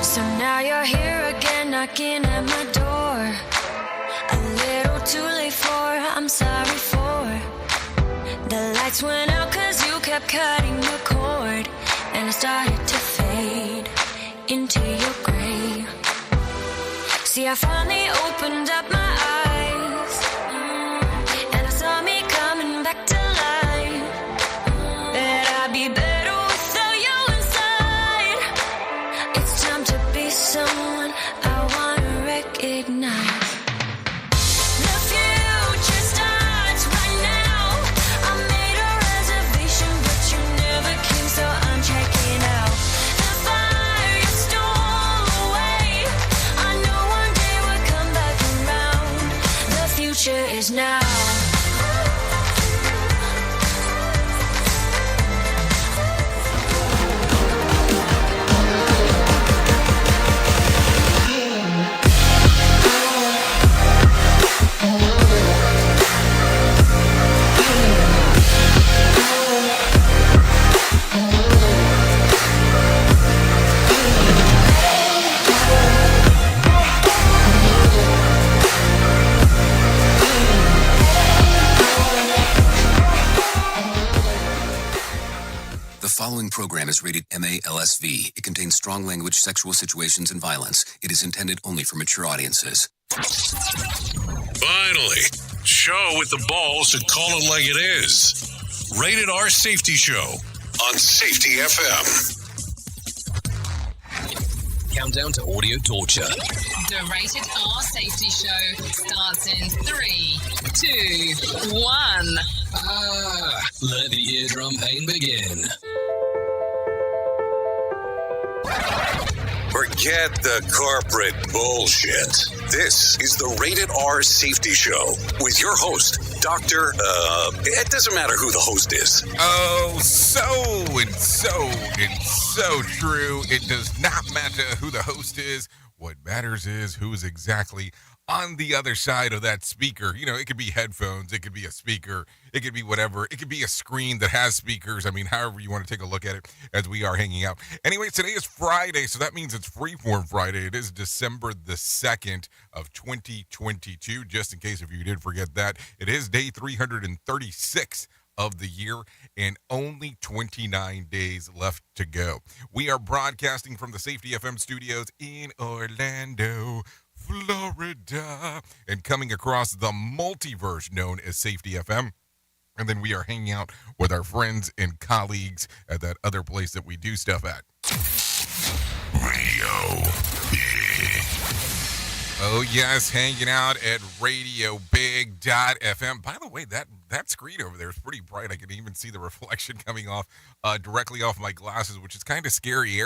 So now you're here again, knocking at my door. A little too late for, I'm sorry for. The lights went out cause you kept cutting the cord. And I started to fade into your gray. See, I finally opened up my eyes, and I saw me coming back to life. That I'd be better without you inside. It's time to be someone I wanna recognize. The future starts right now. I made a reservation, but you never came, so I'm checking out. The fire you stole away, I know one day we'll come back around. The future is now. The following program is rated MALSV. It contains strong language, sexual situations, and violence. It is intended only for mature audiences. Finally, show with the balls to call it like it is. Rated R Safety Show on Safety FM. Countdown to audio torture. The Rated R Safety Show starts in 3, 2, 1. Let the eardrum pain begin. Forget the corporate bullshit. This is the Rated R Safety Show with your host, it doesn't matter who the host is. Oh, so true. It does not matter who the host is. What matters is who is exactly on the other side of that speaker. You know, it could be headphones, it could be a speaker, it could be whatever. It could be a screen that has speakers. I mean, however you want to take a look at it as we are hanging out. Anyway, today is Friday, so that means it's Freeform Friday. It is December the 2nd of 2022, just in case if you did forget that. It is day 336 of the year and only 29 days left to go. We are broadcasting from the Safety FM studios in Orlando, Florida, and coming across the multiverse known as Safety FM. And then we are hanging out with our friends and colleagues at that other place that we do stuff at. Radio Big. Oh, yes, hanging out at RadioBig.fm. By the way, that screen over there is pretty bright. I can even see the reflection coming off directly off my glasses, which is kind of scary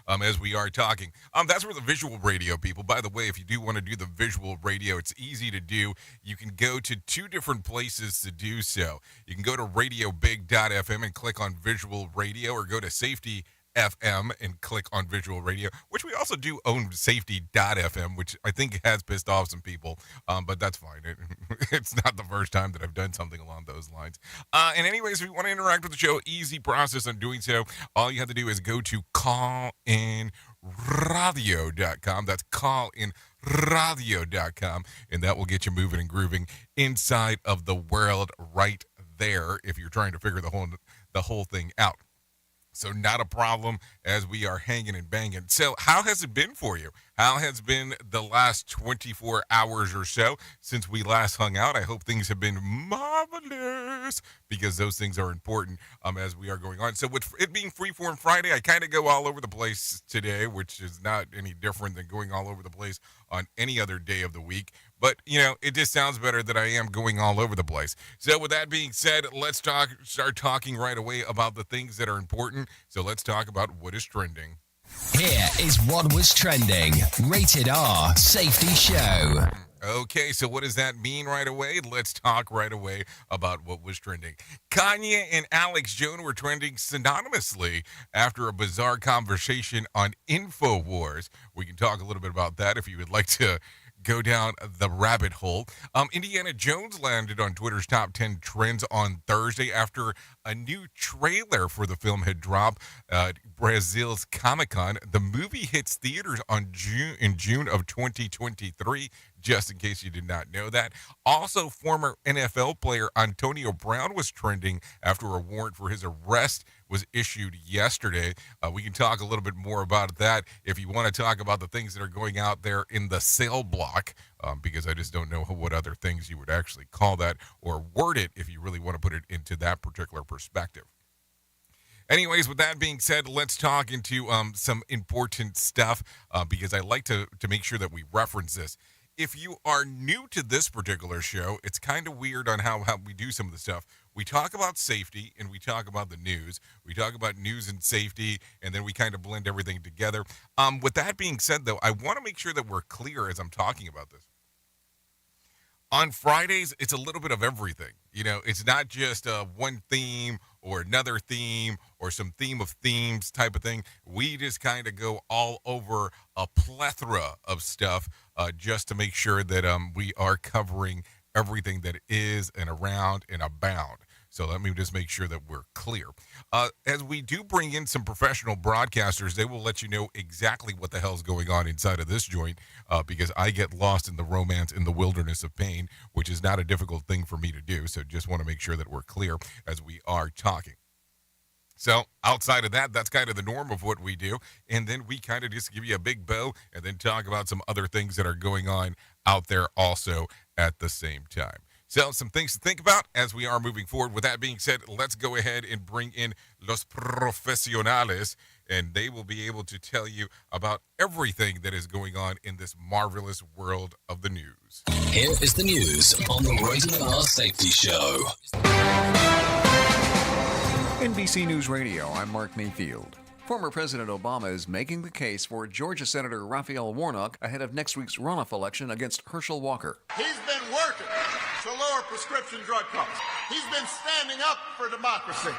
as we are talking. That's where the visual radio people, by the way, if you do want to do the visual radio, it's easy to do. You can go to two different places to do so. You can go to RadioBig.fm and click on visual radio, or go to Safety FM and click on visual radio, which we also do own Safety.fm, which I think has pissed off some people, but that's fine. It's not the first time that I've done something along those lines. And anyways, if you want to interact with the show, easy process on doing so. All you have to do is go to callinradio.com. That's callinradio.com, and that will get you moving and grooving inside of the world right there if you're trying to figure the whole thing out. So not a problem as we are hanging and banging. So how has it been for you? How has been the last 24 hours or so since we last hung out? I hope things have been marvelous, because those things are important as we are going on. So with it being Freeform Friday, I kind of go all over the place today, which is not any different than going all over the place on any other day of the week. But, you know, it just sounds better that I am going all over the place. So with that being said, let's start talking right away about the things that are important. So let's talk about what is trending. Here is what was trending. Rated R Safety Show. Okay, so what does that mean right away? Let's talk right away about what was trending. Kanye and Alex Jones were trending synonymously after a bizarre conversation on InfoWars. We can talk a little bit about that if you would like to go down the rabbit hole. Indiana Jones landed on Twitter's top 10 trends on Thursday after a new trailer for the film had dropped at Brazil's Comic-Con. The movie hits theaters in June of 2023, just in case you did not know that. Also, former NFL player Antonio Brown was trending after a warrant for his arrest was issued yesterday. We can talk a little bit more about that if you want to talk about the things that are going out there in the cell block, because I just don't know what other things you would actually call that or word it if you really want to put it into that particular perspective. Anyways, with that being said, let's talk into some important stuff because I like to make sure that we reference this. If you are new to this particular show, it's kind of weird on how we do some of the stuff. We talk about safety and we talk about the news. We talk about news and safety, and then we kind of blend everything together. With that being said, though, I want to make sure that we're clear as I'm talking about this. On Fridays, it's a little bit of everything. You know, it's not just one theme or another theme or some theme of themes type of thing. We just kind of go all over a plethora of stuff just to make sure that we are covering everything that is and around and abound. So let me just make sure that we're clear. As we do bring in some professional broadcasters, they will let you know exactly what the hell's going on inside of this joint because I get lost in the romance in the wilderness of pain, which is not a difficult thing for me to do. So just want to make sure that we're clear as we are talking. So outside of that, that's kind of the norm of what we do. And then we kind of just give you a big bow and then talk about some other things that are going on out there also at the same time. So some things to think about as we are moving forward. With that being said, let's go ahead and bring in Los Profesionales, and they will be able to tell you about everything that is going on in this marvelous world of the news. Here is the news on the Rated R Safety Show. NBC News Radio, I'm Mark Mayfield. Former President Obama is making the case for Georgia Senator Raphael Warnock ahead of next week's runoff election against Herschel Walker. He's been working to lower prescription drug costs. He's been standing up for democracy.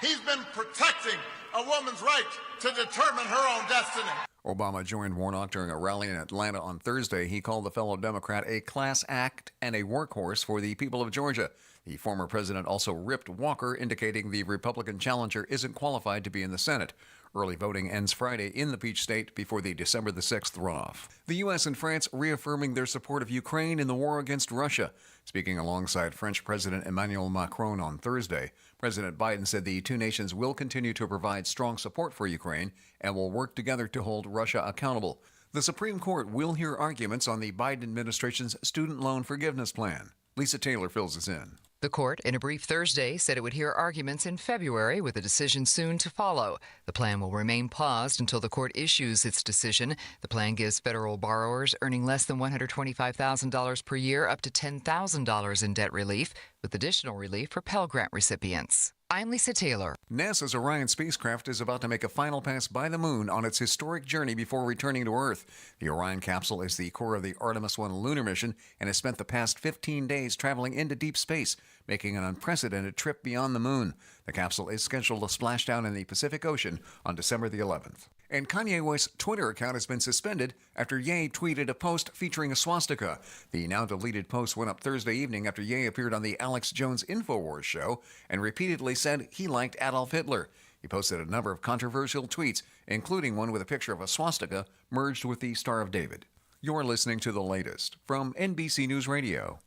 He's been protecting a woman's right to determine her own destiny. Obama joined Warnock during a rally in Atlanta on Thursday. He called the fellow Democrat a class act and a workhorse for the people of Georgia. The former president also ripped Walker, indicating the Republican challenger isn't qualified to be in the Senate. Early voting ends Friday in the Peach State before the December the 6th runoff. The U.S. and France reaffirming their support of Ukraine in the war against Russia. Speaking alongside French President Emmanuel Macron on Thursday, President Biden said the two nations will continue to provide strong support for Ukraine and will work together to hold Russia accountable. The Supreme Court will hear arguments on the Biden administration's student loan forgiveness plan. Lisa Taylor fills us in. The court, in a brief Thursday, said it would hear arguments in February with a decision soon to follow. The plan will remain paused until the court issues its decision. The plan gives federal borrowers earning less than $125,000 per year up to $10,000 in debt relief, with additional relief for Pell Grant recipients. I'm Lisa Taylor. NASA's Orion spacecraft is about to make a final pass by the moon on its historic journey before returning to Earth. The Orion capsule is the core of the Artemis 1 lunar mission and has spent the past 15 days traveling into deep space, making an unprecedented trip beyond the moon. The capsule is scheduled to splash down in the Pacific Ocean on December the 11th. And Kanye West's Twitter account has been suspended after Ye tweeted a post featuring a swastika. The now-deleted post went up Thursday evening after Ye appeared on the Alex Jones InfoWars show and repeatedly said he liked Adolf Hitler. He posted a number of controversial tweets, including one with a picture of a swastika merged with the Star of David. You're listening to the latest from NBC News Radio.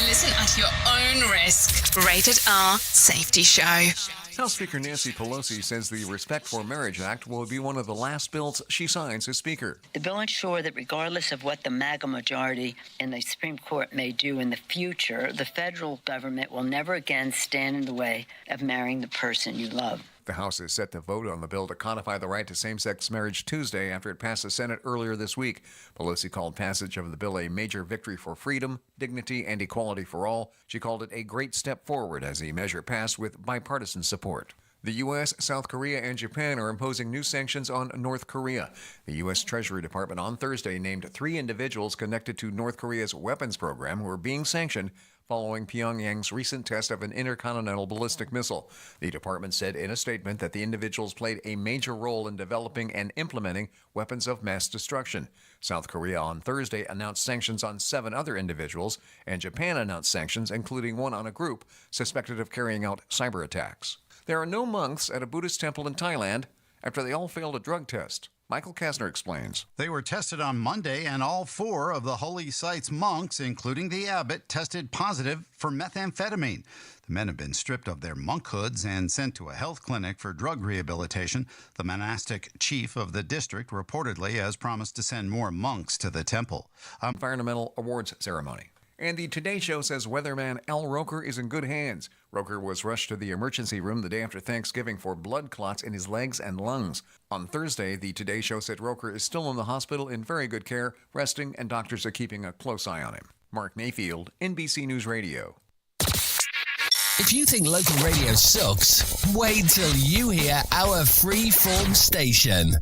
Listen at your own risk. Rated R Safety Show. House Speaker Nancy Pelosi says the Respect for Marriage Act will be one of the last bills she signs as Speaker. The bill ensures that regardless of what the MAGA majority in the Supreme Court may do in the future, the federal government will never again stand in the way of marrying the person you love. The House is set to vote on the bill to codify the right to same-sex marriage Tuesday after it passed the Senate earlier this week. Pelosi called passage of the bill a major victory for freedom, dignity, and equality for all. She called it a great step forward as the measure passed with bipartisan support. The U.S., South Korea, and Japan are imposing new sanctions on North Korea. The U.S. Treasury Department on Thursday named 3 individuals connected to North Korea's weapons program who are being sanctioned, following Pyongyang's recent test of an intercontinental ballistic missile. The department said in a statement that the individuals played a major role in developing and implementing weapons of mass destruction. South Korea on Thursday announced sanctions on 7 other individuals, and Japan announced sanctions, including one on a group suspected of carrying out cyber attacks. There are no monks at a Buddhist temple in Thailand after they all failed a drug test. Michael Kastner explains. They were tested on Monday, and all 4 of the holy site's monks, including the abbot, tested positive for methamphetamine. The men have been stripped of their monkhoods and sent to a health clinic for drug rehabilitation. The monastic chief of the district reportedly has promised to send more monks to the temple. Environmental awards ceremony. And the Today Show says weatherman Al Roker is in good hands. Roker was rushed to the emergency room the day after Thanksgiving for blood clots in his legs and lungs. On Thursday, the Today Show said Roker is still in the hospital in very good care, resting, and doctors are keeping a close eye on him. Mark Mayfield, NBC News Radio. If you think local radio sucks, wait till you hear our free-form station,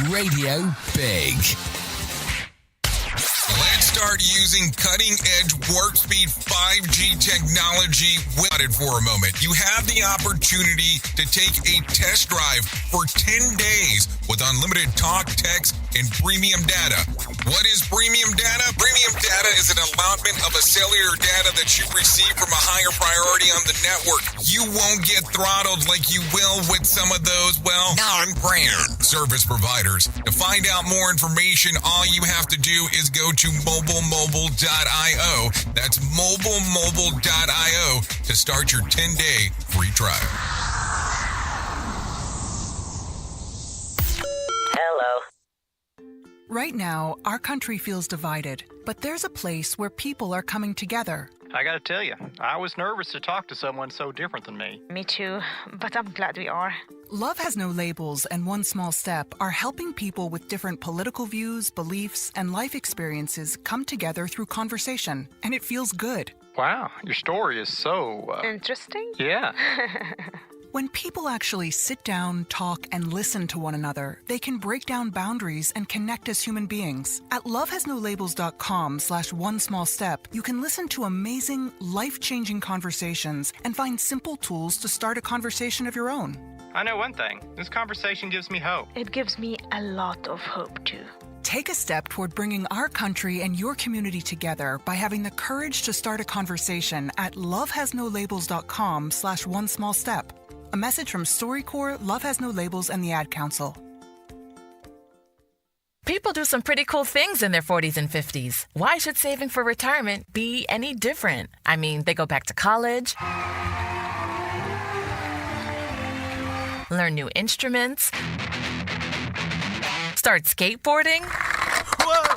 Radio Big. Let's start using cutting-edge warp speed 5G technology with it for a moment. You have the opportunity to take a test drive for 10 days with unlimited talk, text, and premium data. What is premium data? Premium data is an allotment of a cellular data that you receive from a higher priority on the network. You won't get throttled like you will with some of those, well, non-brand service providers. To find out more information, all you have to do is go to mobilemobile.io. That's mobilemobile.io to start your 10-day free trial. Hello. Right now, our country feels divided, but there's a place where people are coming together. I gotta tell you, I was nervous to talk to someone so different than me. Me too, but I'm glad we are. Love Has No Labels and One Small Step are helping people with different political views, beliefs, and life experiences come together through conversation, and it feels good. Wow, your story is so... Interesting? Yeah. When people actually sit down, talk, and listen to one another, they can break down boundaries and connect as human beings. At lovehasnolabels.com/onesmallstep, you can listen to amazing, life-changing conversations and find simple tools to start a conversation of your own. I know one thing. This conversation gives me hope. It gives me a lot of hope, too. Take a step toward bringing our country and your community together by having the courage to start a conversation at lovehasnolabels.com/onesmallstep. A message from StoryCorps, Love Has No Labels, and the Ad Council. People do some pretty cool things in their 40s and 50s. Why should saving for retirement be any different? I mean, they go back to college, learn new instruments, start skateboarding. Whoa!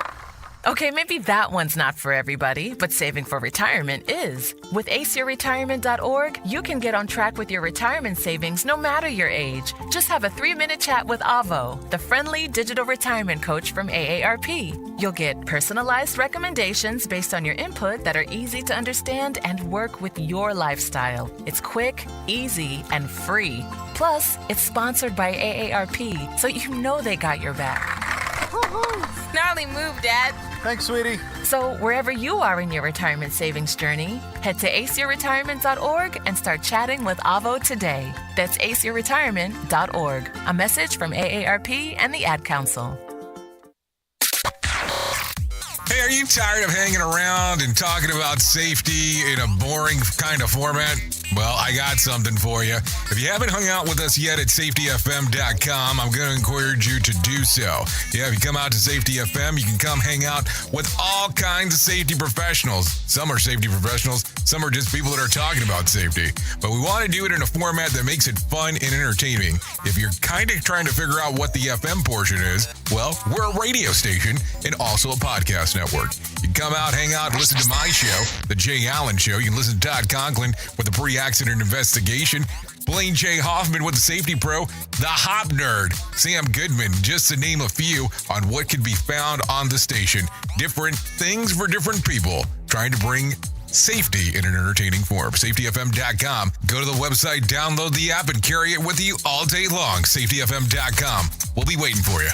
Okay, maybe that one's not for everybody, but saving for retirement is. With aceyourretirement.org, you can get on track with your retirement savings no matter your age. Just have a 3-minute chat with Avo, the friendly digital retirement coach from AARP. You'll get personalized recommendations based on your input that are easy to understand and work with your lifestyle. It's quick, easy, and free. Plus, it's sponsored by AARP, so you know they got your back. Gnarly move, Dad. Thanks, sweetie. So wherever you are in your retirement savings journey, head to aceyourretirement.org and start chatting with Avo today. That's aceyourretirement.org. A message from AARP and the Ad Council. Hey, are you tired of hanging around and talking about safety in a boring kind of format? Well, I got something for you. If you haven't hung out with us yet at safetyfm.com, I'm going to encourage you to do so. Yeah, if you come out to Safety FM, you can come hang out with all kinds of safety professionals. Some are safety professionals, some are just people that are talking about safety. But we want to do it in a format that makes it fun and entertaining. If you're kind of trying to figure out what the FM portion is, well, we're a radio station and also a podcast network. You can come out, hang out, listen to my show, The Jay Allen Show. You can listen to Todd Conklin with the pre-accident investigation, Blaine J. Hoffman with the Safety Pro, the Hop Nerd, Sam Goodman, just to name a few on what can be found on the station. Different things for different people, trying to bring safety in an entertaining form. SafetyFM.com. Go to the website, download the app, and carry it with you all day long. SafetyFM.com. We'll be waiting for you.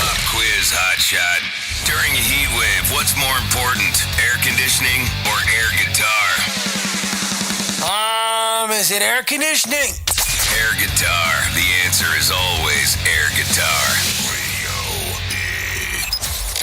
Pop quiz is Hot Shot. During a heat wave, what's more important, air conditioning or air guitar? Is it air conditioning? Air guitar. The answer is always air guitar.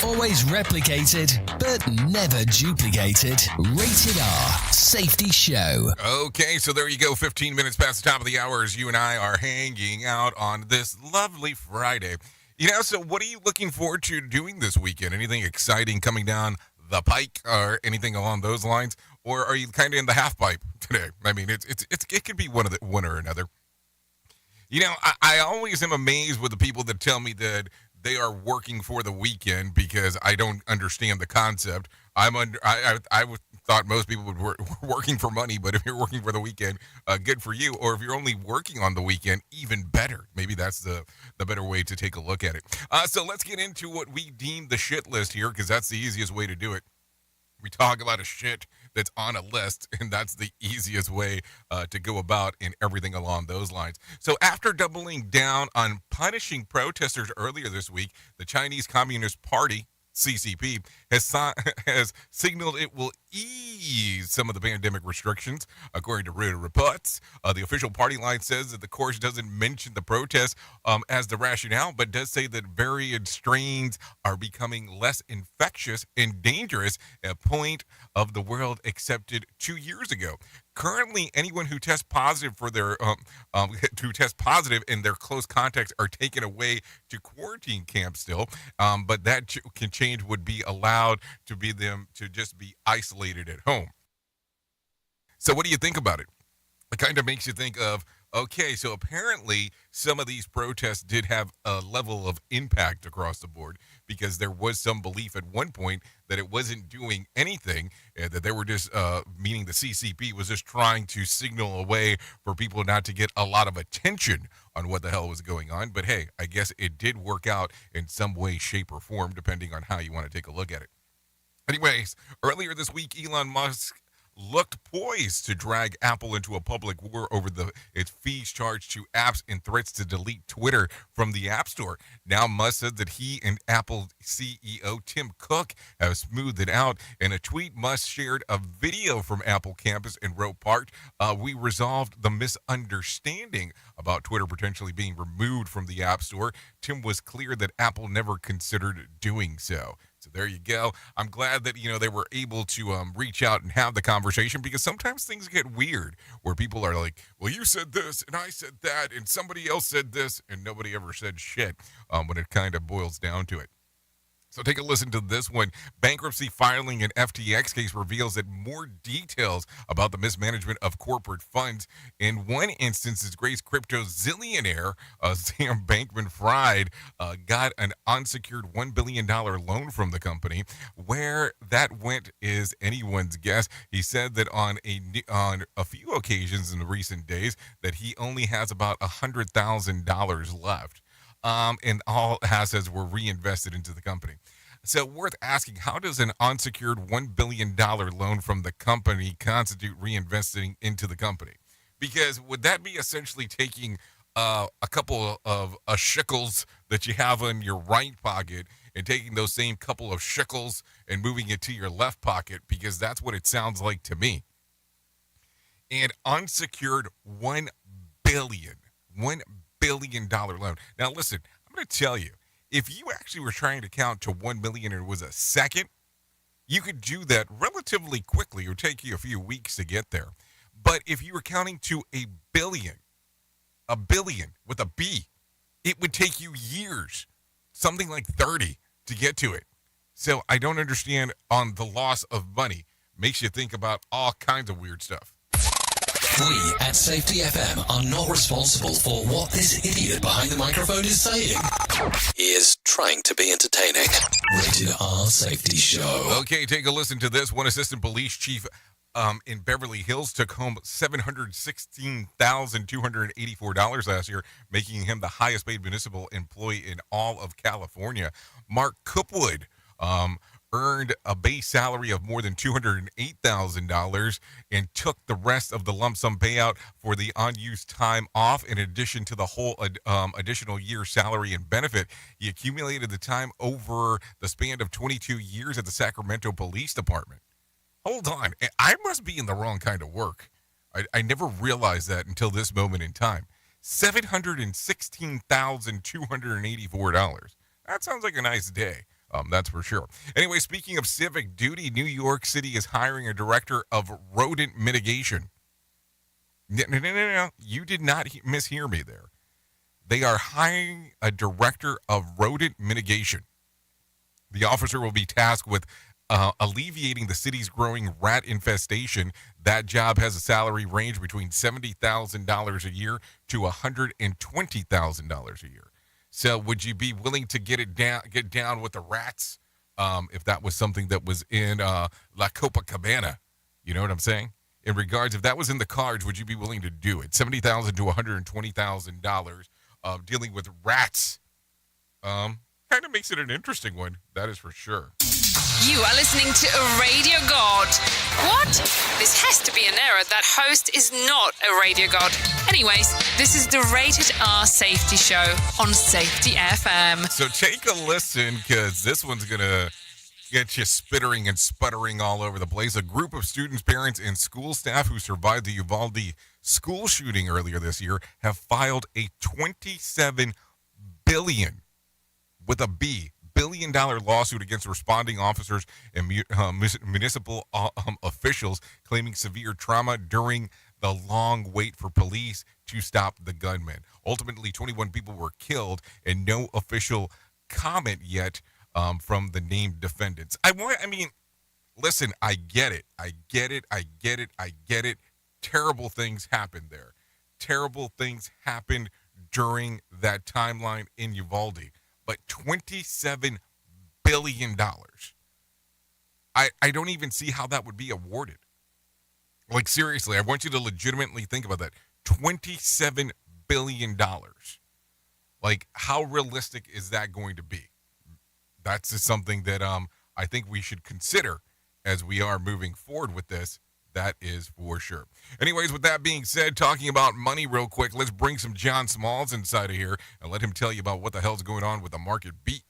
Always replicated, but never duplicated. Rated R Safety Show. Okay, so there you go. 15 minutes past the top of the hour as you and I are hanging out on this lovely Friday. You know, so what are you looking forward to doing this weekend? Anything exciting coming down the pike or anything along those lines? Or are you kind of in the half pipe today? I mean, it could be one or another. You know, I always am amazed with the people that tell me that they are working for the weekend because I don't understand the concept. I thought most people would work working for money, but if you're working for the weekend, good for you. Or if you're only working on the weekend, even better. Maybe that's the better way to take a look at it. So let's get into what we deem the shit list here, because that's the easiest way to do it. We talk about a shit that's on a list, and that's the easiest way to go about in everything along those lines. So after doubling down on punishing protesters earlier this week, the Chinese Communist Party, CCP, has signaled it will ease some of the pandemic restrictions. According to Reuters reports, the official party line says that the course doesn't mention the protests as the rationale, but does say that varied strains are becoming less infectious and dangerous, a point of the world accepted 2 years ago. Currently, anyone who tests positive for their in their close contacts are taken away to quarantine camps still, but that can change. Would be allowed to be them to just be isolated at home. So, what do you think about it? It kind of makes you think of, okay, so apparently some of these protests did have a level of impact across the board, because there was some belief at one point that it wasn't doing anything, and that they were just, meaning the CCP was just trying to signal a way for people not to get a lot of attention on what the hell was going on. But hey, I guess it did work out in some way, shape, or form, depending on how you want to take a look at it. Anyways, earlier this week, Elon Musk looked poised to drag Apple into a public war over its fees charged to apps and threats to delete Twitter from the App Store. Now Musk said that he and Apple CEO Tim Cook have smoothed it out. In a tweet, Musk shared a video from Apple campus and wrote part, "We resolved the misunderstanding about Twitter potentially being removed from the App Store. Tim was clear that Apple never considered doing so." So there you go. I'm glad that, they were able to reach out and have the conversation, because sometimes things get weird where people are like, well, you said this and I said that and somebody else said this and nobody ever said shit when it kind of boils down to it. So take a listen to this one. Bankruptcy filing in FTX case reveals that more details about the mismanagement of corporate funds. In one instance, Grace crypto zillionaire Sam Bankman-Fried got an unsecured $1 billion loan from the company. Where that went is anyone's guess. He said that on a few occasions in the recent days that he only has about $100,000 left. And all assets were reinvested into the company. So worth asking, how does an unsecured $1 billion loan from the company constitute reinvesting into the company? Because would that be essentially taking a couple of shekels that you have in your right pocket and taking those same couple of shekels and moving it to your left pocket? Because that's what it sounds like to me. And unsecured $1 billion loan. Now listen, I'm going to tell you, if you actually were trying to count to 1 million and it was a second, you could do that relatively quickly. It would take you a few weeks to get there. But if you were counting to a billion with a B, it would take you years, something like 30 to get to it. So I don't understand on the loss of money. Makes you think about all kinds of weird stuff. We at Safety FM are not responsible for what this idiot behind the microphone is saying. He is trying to be entertaining. Rated R Safety Show. Okay, take a listen to this. One assistant police chief in Beverly Hills took home $716,284 last year, making him the highest paid municipal employee in all of California. Mark Coopwood earned a base salary of more than $208,000 and took the rest of the lump sum payout for the unused time off in addition to the whole additional year salary and benefit. He accumulated the time over the span of 22 years at the Sacramento Police Department. Hold on. I must be in the wrong kind of work. I never realized that until this moment in time. $716,284. That sounds like a nice day. That's for sure. Anyway, speaking of civic duty, New York City is hiring a director of rodent mitigation. No. You did not mishear me there. They are hiring a director of rodent mitigation. The officer will be tasked with alleviating the city's growing rat infestation. That job has a salary range between $70,000 a year to $120,000 a year. So would you be willing to get down with the rats if that was something that was in La Copacabana? You know what I'm saying? In regards, if that was in the cards, would you be willing to do it? $70,000 to $120,000 dealing with rats. Kind of makes it an interesting one. That is for sure. You are listening to a radio god. What? This has to be an error. That host is not a radio god. Anyways, this is the Rated R Safety Show on Safety FM. So take a listen, because this one's going to get you spittering and sputtering all over the place. A group of students, parents, and school staff who survived the Uvalde school shooting earlier this year have filed a $27 billion, with a B, billion-dollar lawsuit against responding officers and municipal officials claiming severe trauma during the long wait for police to stop the gunman. Ultimately, 21 people were killed, and no official comment yet from the named defendants. Listen, I get it. Terrible things happened there. Terrible things happened during that timeline in Uvalde. But $27 billion. I don't even see how that would be awarded. Like, seriously, I want you to legitimately think about that. $27 billion. Like, how realistic is that going to be? That's just something that I think we should consider as we are moving forward with this. That is for sure. Anyways, with that being said, talking about money real quick, let's bring some John Smalls inside of here and let him tell you about what the hell's going on with the market beat.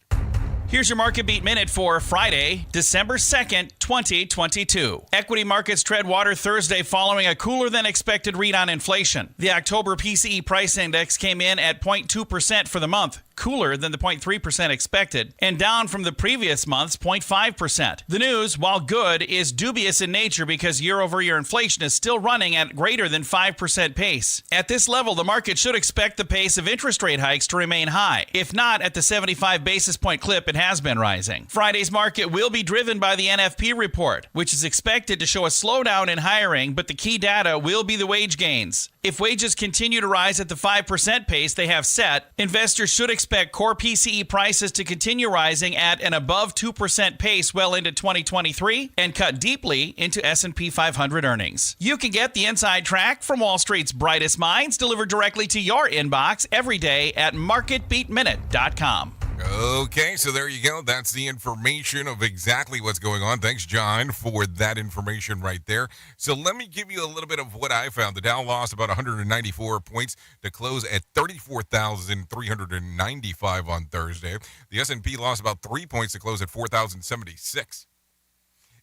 Here's your Market Beat Minute for Friday, December 2nd, 2022. Equity markets tread water Thursday following a cooler than expected read on inflation. The October PCE price index came in at 0.2% for the month, cooler than the 0.3% expected, and down from the previous month's 0.5%. The news, while good, is dubious in nature because year-over-year inflation is still running at greater than 5% pace. At this level, the market should expect the pace of interest rate hikes to remain high, if not at the 75 basis point clip it has been rising. Friday's market will be driven by the NFP report, which is expected to show a slowdown in hiring, but the key data will be the wage gains. If wages continue to rise at the 5% pace they have set, investors should expect core PCE prices to continue rising at an above 2% pace well into 2023 and cut deeply into S&P 500 earnings. You can get the inside track from Wall Street's brightest minds delivered directly to your inbox every day at marketbeatminute.com. Okay, so there you go. That's the information of exactly what's going on. Thanks, John, for that information right there. So let me give you a little bit of what I found. The Dow lost about 194 points to close at 34,395 on Thursday. The S&P lost about 3 points to close at 4,076.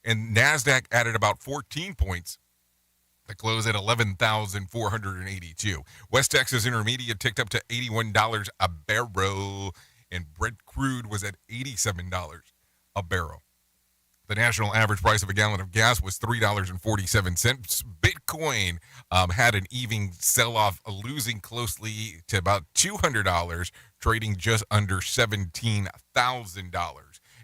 And NASDAQ added about 14 points to close at 11,482. West Texas Intermediate ticked up to $81 a barrel. And Brent crude was at $87 a barrel. The national average price of a gallon of gas was $3.47. Bitcoin had an even sell-off, losing closely to about $200, trading just under $17,000.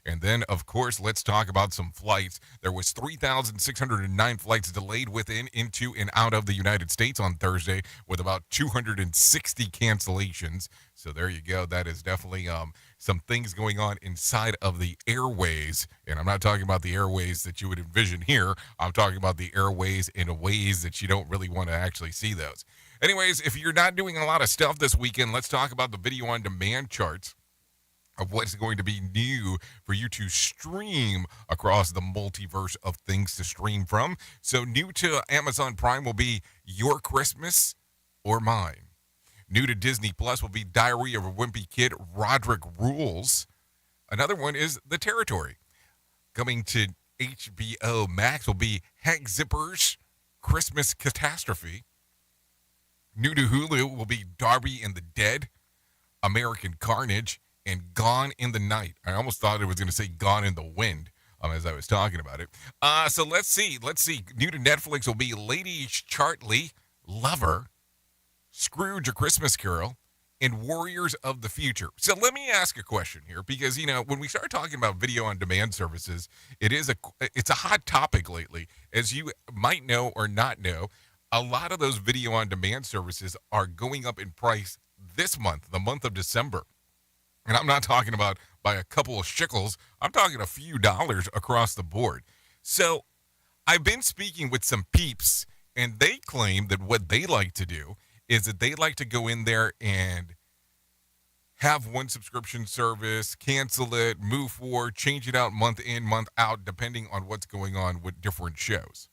And then, of course, let's talk about some flights. There was 3,609 flights delayed within, into, and out of the United States on Thursday, with about 260 cancellations. So there you go. That is definitely some things going on inside of the airways. And I'm not talking about the airways that you would envision here. I'm talking about the airways in ways that you don't really want to actually see those. Anyways, if you're not doing a lot of stuff this weekend, let's talk about the video on demand charts. of what's going to be new for you to stream across the multiverse of things to stream from. So new to Amazon Prime will be Your Christmas or Mine. New to Disney Plus will be Diary of a Wimpy Kid, Roderick Rules. Another one is The Territory. Coming to HBO Max will be Hank Zipper's Christmas Catastrophe. New to Hulu will be Darby and the Dead, American Carnage, and Gone in the Night. I almost thought it was going to say Gone in the Wind as I was talking about it. So let's see. New to Netflix will be Lady Chartley, Lover, Scrooge, A Christmas Carol, and Warriors of the Future. So let me ask a question here, because, when we start talking about video on demand services, it's a hot topic lately. As you might know or not know, a lot of those video on demand services are going up in price this month, the month of December. And I'm not talking about by a couple of shekels. I'm talking a few dollars across the board. So I've been speaking with some peeps, and they claim that what they like to do is that they like to go in there and have one subscription service, cancel it, move forward, change it out month in, month out, depending on what's going on with different shows.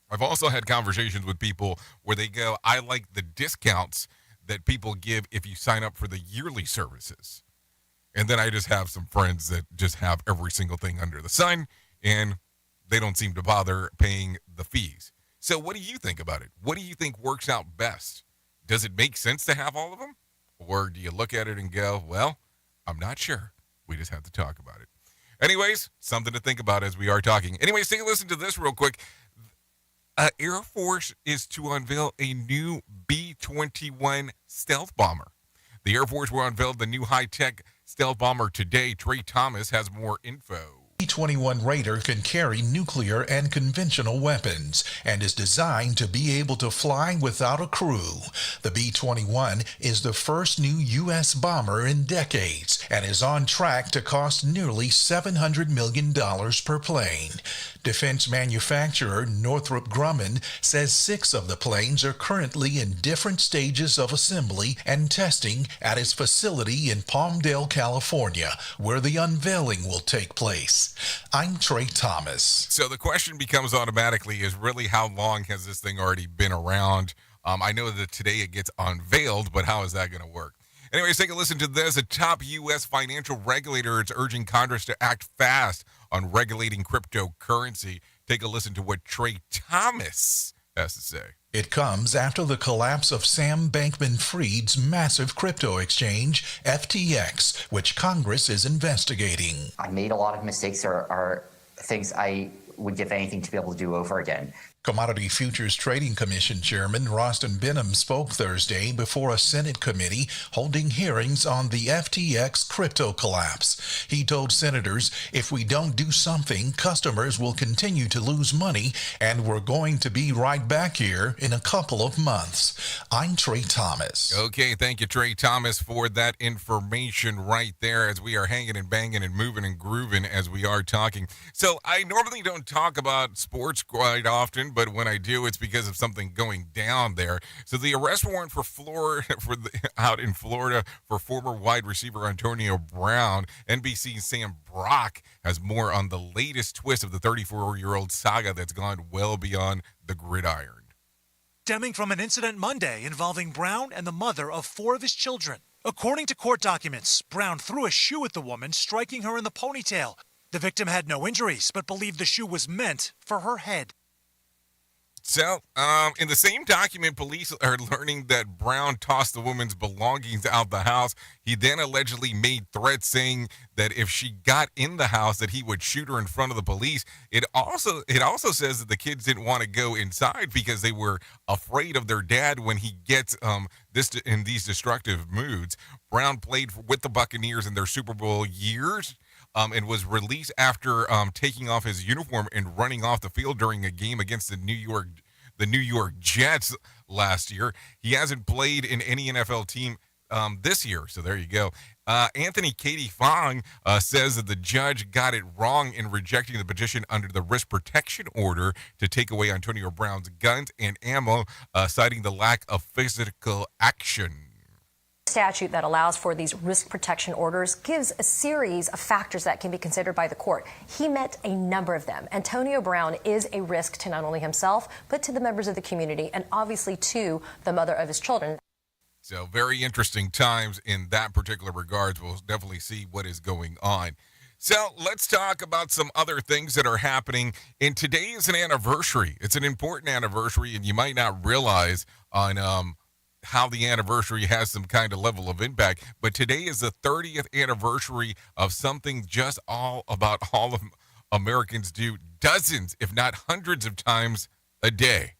I've also had conversations with people where they go, I like the discounts that people give if you sign up for the yearly services. And then I just have some friends that just have every single thing under the sun, and they don't seem to bother paying the fees. So what do you think about it? What do you think works out best? Does it make sense to have all of them? Or do you look at it and go, well, I'm not sure. We just have to talk about it. Anyways, something to think about as we are talking. Anyways, take a listen to this real quick. Air Force is to unveil a new B-21 stealth bomber. The Air Force will unveil the new high-tech stealth bomber today. Trey Thomas has more info. B-21 Raider can carry nuclear and conventional weapons and is designed to be able to fly without a crew. The B-21 is the first new U.S. bomber in decades and is on track to cost nearly $700 million per plane. Defense manufacturer Northrop Grumman says 6 of the planes are currently in different stages of assembly and testing at its facility in Palmdale, California, where the unveiling will take place. I'm Trey Thomas. So the question becomes automatically is really how long has this thing already been around? I know that today it gets unveiled, but how is that going to work? Anyways, take a listen to this. A top U.S. financial regulator is urging Congress to act fast on regulating cryptocurrency. Take a listen to what Trey Thomas has to say. It comes after the collapse of Sam Bankman-Fried's massive crypto exchange, FTX, which Congress is investigating. I made a lot of mistakes or things I would give anything to be able to do over again. Commodity Futures Trading Commission Chairman Rostin Benham spoke Thursday before a Senate committee holding hearings on the FTX crypto collapse. He told senators, if we don't do something, customers will continue to lose money, and we're going to be right back here in a couple of months. I'm Trey Thomas. Okay, thank you, Trey Thomas, for that information right there as we are hanging and banging and moving and grooving as we are talking. So I normally don't talk about sports quite often, but when I do, it's because of something going down there. So the arrest warrant for out in Florida for former wide receiver Antonio Brown. NBC's Sam Brock has more on the latest twist of the 34-year-old saga that's gone well beyond the gridiron. Stemming from an incident Monday involving Brown and the mother of 4 of his children. According to court documents, Brown threw a shoe at the woman, striking her in the ponytail. The victim had no injuries, but believed the shoe was meant for her head. So, in the same document, police are learning that Brown tossed the woman's belongings out the house. He then allegedly made threats saying that if she got in the house, that he would shoot her in front of the police. It also says that the kids didn't want to go inside because they were afraid of their dad when he gets in these destructive moods. Brown played with the Buccaneers in their Super Bowl years. And was released after taking off his uniform and running off the field during a game against the New York Jets last year. He hasn't played in any NFL team this year, so there you go. Anthony Katie Fong says that the judge got it wrong in rejecting the petition under the risk protection order to take away Antonio Brown's guns and ammo, citing the lack of physical action. Statute that allows for these risk protection orders gives a series of factors that can be considered by the court. He met a number of them. Antonio Brown is a risk to not only himself, but to the members of the community and obviously to the mother of his children. So very interesting times in that particular regards. We'll definitely see what is going on. So let's talk about some other things that are happening. And today is an anniversary. It's an important anniversary, and you might not realize on how the anniversary has some kind of level of impact. But today is the 30th anniversary of something just all about all of Americans do dozens, if not hundreds of times a day.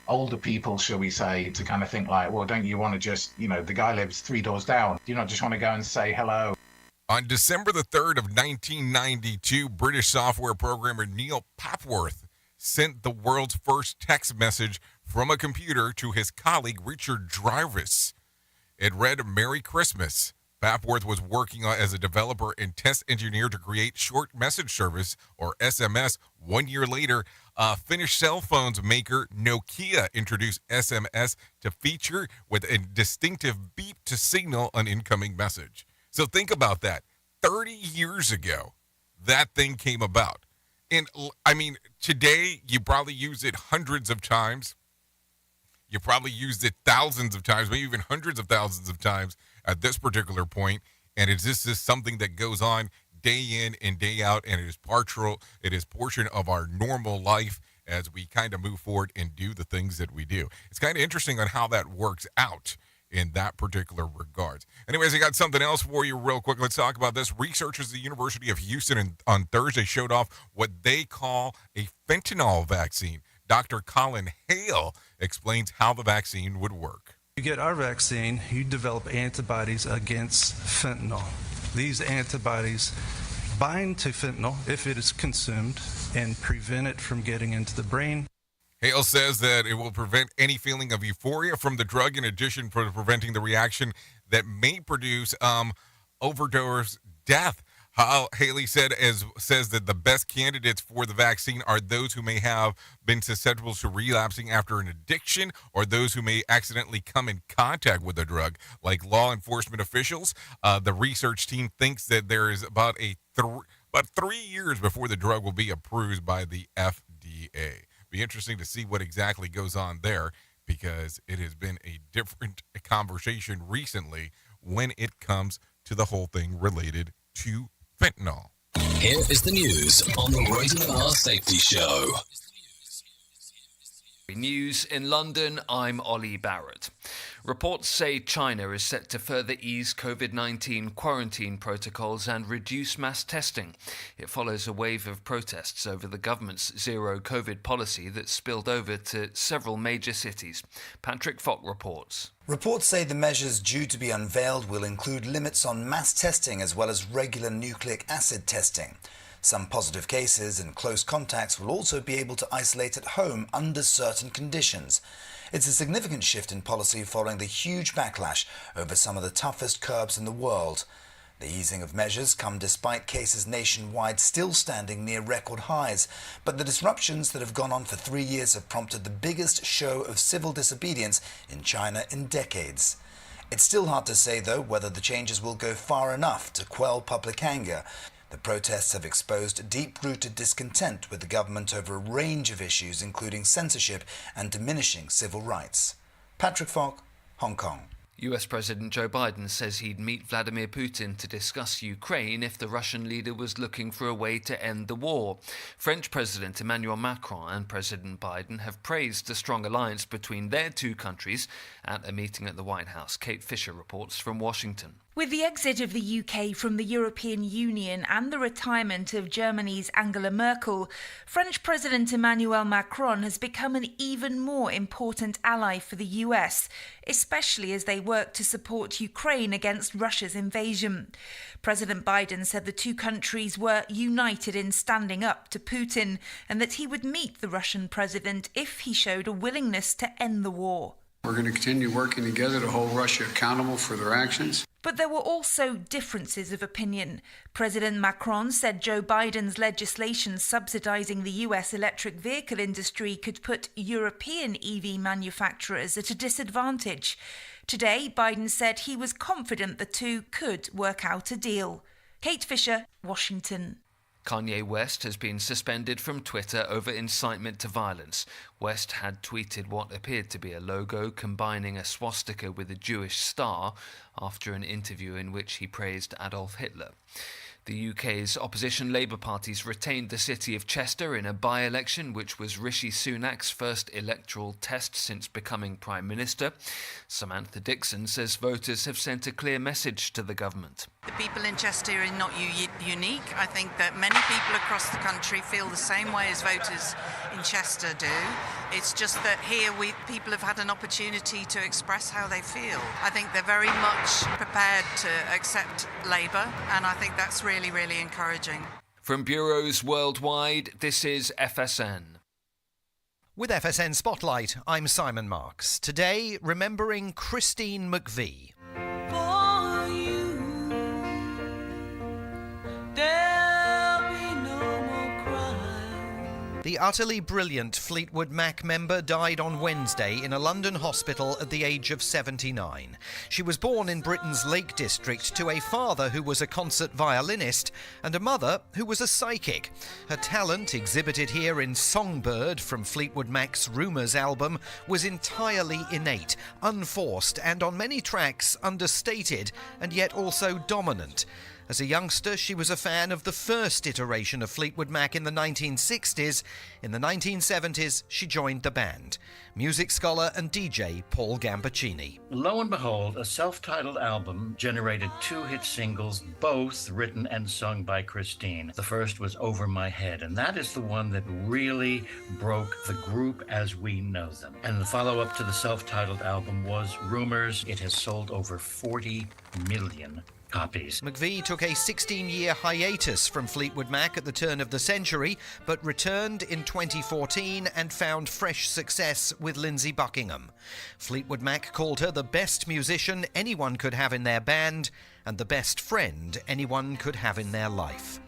Older people, shall we say, to kind of think like, well, don't you want to just, the guy lives 3 doors down. Do you not just want to go and say hello? On December the 3rd of 1992, British software programmer Neil Papworth sent the world's first text message from a computer to his colleague Richard Dreyfuss. It read, "Merry Christmas." Papworth was working as a developer and test engineer to create short message service, or SMS. 1 year later, Finnish cell phones maker Nokia introduced SMS to feature with a distinctive beep to signal an incoming message. So think about that. 30 years ago, that thing came about. And I mean, today you probably use it hundreds of times. You probably used it thousands of times, maybe even hundreds of thousands of times at this particular point. And it's just something that goes on day in and day out, and it is portion of our normal life as we kind of move forward and do the things that we do. It's kind of interesting on how that works out in that particular regards. Anyways, I got something else for you real quick. Let's talk about this. Researchers at the University of Houston on Thursday showed off what they call a fentanyl vaccine. Dr. Colin Hale explains how the vaccine would work. You get our vaccine, you develop antibodies against fentanyl. These antibodies bind to fentanyl if it is consumed and prevent it from getting into the brain. Hale says that it will prevent any feeling of euphoria from the drug, in addition to preventing the reaction that may produce overdose death. Haley says that the best candidates for the vaccine are those who may have been susceptible to relapsing after an addiction, or those who may accidentally come in contact with the drug, like law enforcement officials. The research team thinks that there is about 3 years before the drug will be approved by the FDA. Be interesting to see what exactly goes on there, because it has been a different conversation recently when it comes to the whole thing related to fentanyl. Here is the news on the Rated R Safety Show. News in London, I'm Ollie Barrett. Reports say China is set to further ease COVID-19 quarantine protocols and reduce mass testing. It follows a wave of protests over the government's zero COVID policy that spilled over to several major cities. Patrick Falk reports. Reports say the measures due to be unveiled will include limits on mass testing as well as regular nucleic acid testing. Some positive cases and close contacts will also be able to isolate at home under certain conditions. It's a significant shift in policy following the huge backlash over some of the toughest curbs in the world. The easing of measures come despite cases nationwide still standing near record highs, but the disruptions that have gone on for 3 years have prompted the biggest show of civil disobedience in China in decades. It's still hard to say, though, whether the changes will go far enough to quell public anger. The protests have exposed deep-rooted discontent with the government over a range of issues, including censorship and diminishing civil rights. Patrick Falk, Hong Kong. US President Joe Biden says he'd meet Vladimir Putin to discuss Ukraine if the Russian leader was looking for a way to end the war. French President Emmanuel Macron and President Biden have praised the strong alliance between their two countries at a meeting at the White House. Kate Fisher reports from Washington. With the exit of the UK from the European Union and the retirement of Germany's Angela Merkel, French President Emmanuel Macron has become an even more important ally for the US, especially as they work to support Ukraine against Russia's invasion. President Biden said the two countries were united in standing up to Putin and that he would meet the Russian president if he showed a willingness to end the war. We're going to continue working together to hold Russia accountable for their actions. But there were also differences of opinion. President Macron said Joe Biden's legislation subsidizing the US electric vehicle industry could put European EV manufacturers at a disadvantage. Today, Biden said he was confident the two could work out a deal. Kate Fisher, Washington. Kanye West has been suspended from Twitter over incitement to violence. West had tweeted what appeared to be a logo combining a swastika with a Jewish star after an interview in which he praised Adolf Hitler. The UK's opposition Labour parties retained the city of Chester in a by-election which was Rishi Sunak's first electoral test since becoming Prime Minister. Samantha Dixon says voters have sent a clear message to the government. The people in Chester are not unique. I think that many people across the country feel the same way as voters in Chester do. It's just that here people have had an opportunity to express how they feel. I think they're very much prepared to accept Labour, and I think that's really, really encouraging. From bureaus worldwide, this is FSN. With FSN Spotlight, I'm Simon Marks. Today, remembering Christine McVie. The utterly brilliant Fleetwood Mac member died on Wednesday in a London hospital at the age of 79. She was born in Britain's Lake District to a father who was a concert violinist and a mother who was a psychic. Her talent, exhibited here in Songbird from Fleetwood Mac's Rumours album, was entirely innate, unforced, and on many tracks understated, and yet also dominant. As a youngster, she was a fan of the first iteration of Fleetwood Mac in the 1960s. In the 1970s, she joined the band. Music scholar and DJ Paul Gambaccini. Lo and behold, a self-titled album generated 2 hit singles, both written and sung by Christine. The first was Over My Head, and that is the one that really broke the group as we know them. And the follow-up to the self-titled album was Rumours. It has sold over 40 million copies. McVie took a 16-year hiatus from Fleetwood Mac at the turn of the century, but returned in 2014 and found fresh success with Lindsey Buckingham. Fleetwood Mac called her the best musician anyone could have in their band and the best friend anyone could have in their life.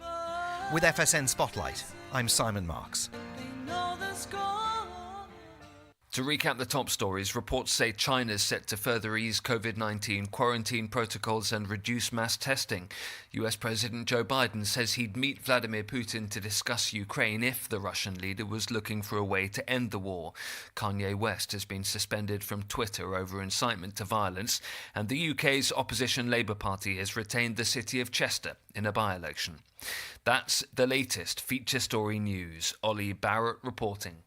With FSN Spotlight, I'm Simon Marks. To recap the top stories, reports say China's set to further ease COVID-19 quarantine protocols and reduce mass testing. US President Joe Biden says he'd meet Vladimir Putin to discuss Ukraine if the Russian leader was looking for a way to end the war. Kanye West has been suspended from Twitter over incitement to violence, and the UK's opposition Labour Party has retained the city of Chester in a by-election. That's the latest feature story news. Ollie Barrett reporting.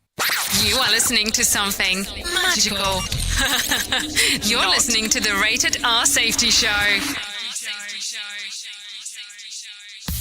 You are listening to something magical. You're listening to the Rated R Safety Show.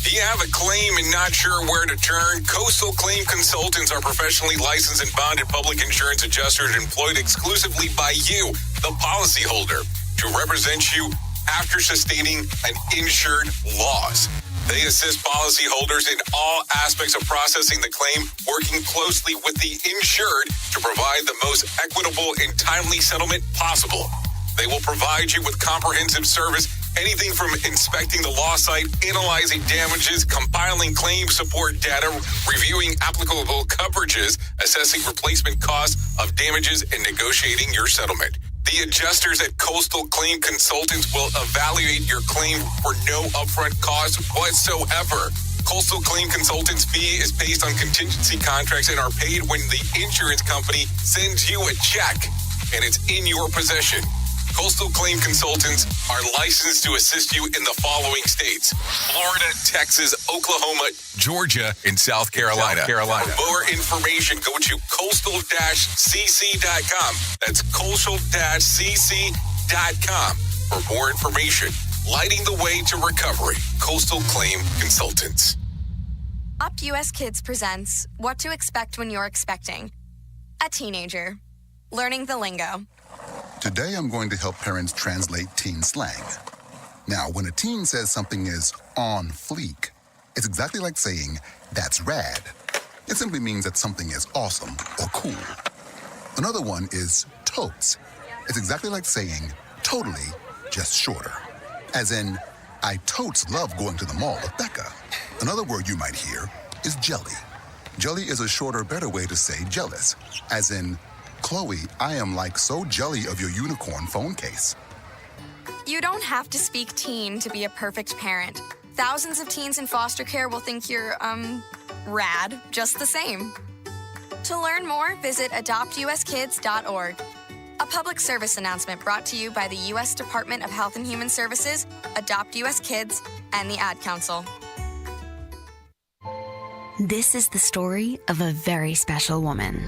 Do you have a claim and not sure where to turn? Coastal Claim Consultants are professionally licensed and bonded public insurance adjusters employed exclusively by you, the policyholder, to represent you after sustaining an insured loss. They assist policyholders in all aspects of processing the claim, working closely with the insured to provide the most equitable and timely settlement possible. They will provide you with comprehensive service, anything from inspecting the loss site, analyzing damages, compiling claim support data, reviewing applicable coverages, assessing replacement costs of damages, and negotiating your settlement. The adjusters at Coastal Claim Consultants will evaluate your claim for no upfront cost whatsoever. Coastal Claim Consultants' fee is based on contingency contracts and are paid when the insurance company sends you a check and it's in your possession. Coastal Claim Consultants are licensed to assist you in the following states: Florida, Texas, Oklahoma, Georgia, and South Carolina. For more information, go to coastal-cc.com. That's coastal-cc.com. For more information, lighting the way to recovery. Coastal Claim Consultants. Up US Kids presents What to Expect When You're Expecting. A teenager. Learning the lingo. Today, I'm going to help parents translate teen slang. Now, when a teen says something is on fleek, it's exactly like saying, that's rad. It simply means that something is awesome or cool. Another one is totes. It's exactly like saying, totally, just shorter. As in, I totes love going to the mall with Becca. Another word you might hear is jelly. Jelly is a shorter, better way to say jealous. As in, Chloe, I am like so jelly of your unicorn phone case. You don't have to speak teen to be a perfect parent. Thousands of teens in foster care will think you're, rad just the same. To learn more, visit adoptuskids.org. A public service announcement brought to you by the U.S. Department of Health and Human Services, Adopt U.S. Kids, and the Ad Council. This is the story of a very special woman.